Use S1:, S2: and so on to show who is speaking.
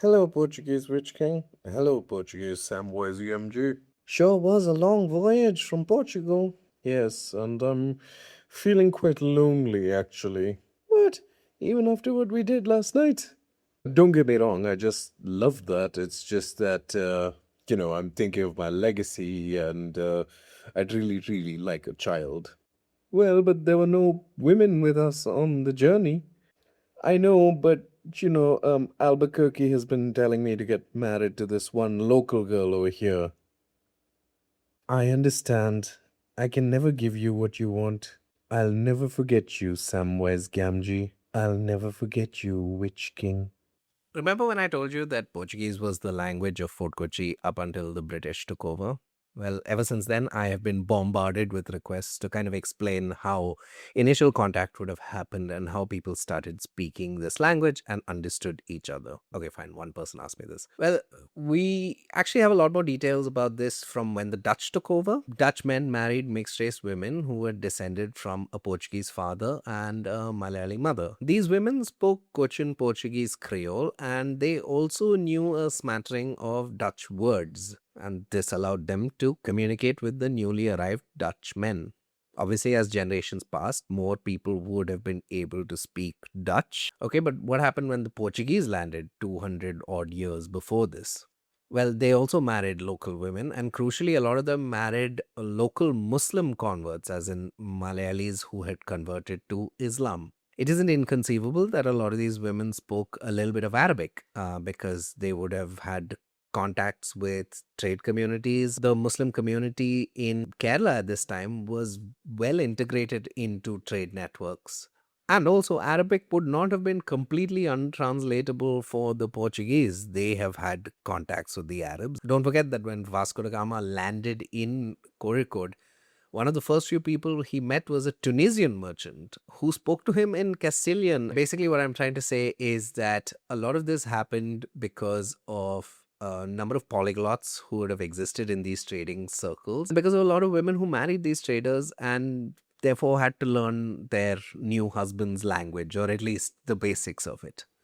S1: Hello, Portuguese Witch King. Hello, Portuguese Samwise UMG.
S2: Sure was a long voyage from Portugal.
S1: Yes, and I'm feeling quite lonely actually.
S2: What? Even after what we did last night?
S1: Don't get me wrong, I just love that. It's just that, I'm thinking of my legacy and I'd really like a child.
S2: Well, but there were no women with us on the journey.
S1: I know, but Albuquerque has been telling me to get married to this one local girl over here.
S2: I understand. I can never give you what you want.
S1: I'll never forget you, Samwise Gamgee.
S2: I'll never forget you, Witch King.
S3: Remember when I told you that Portuguese was the language of Fort Kochi up until the British took over? Well, ever since then, I have been bombarded with requests to kind of explain how initial contact would have happened and how people started speaking this language and understood each other. Okay, fine, one person asked me this. Well, we actually have a lot more details about this from when the Dutch took over. Dutch men married mixed race women who were descended from a Portuguese father and a Malayali mother. These women spoke Cochin Portuguese Creole and they also knew a smattering of Dutch words, and this allowed them to communicate with the newly arrived Dutch men. Obviously, as generations passed, more people would have been able to speak Dutch. Okay, but what happened when the Portuguese landed 200 odd years before this? Well, they also married local women, and crucially, a lot of them married local Muslim converts, as in Malayalis who had converted to Islam. It isn't inconceivable that a lot of these women spoke a little bit of Arabic because they would have had contacts with trade communities. The Muslim community in Kerala at this time was well integrated into trade networks. And also, Arabic would not have been completely untranslatable for the Portuguese. They have had contacts with the Arabs. Don't forget that when Vasco da Gama landed in Kozhikode, one of the first few people he met was a Tunisian merchant who spoke to him in Castilian. Basically, what I'm trying to say is that a lot of this happened because of a number of polyglots who would have existed in these trading circles, because of a lot of women who married these traders and therefore had to learn their new husband's language, or at least the basics of it.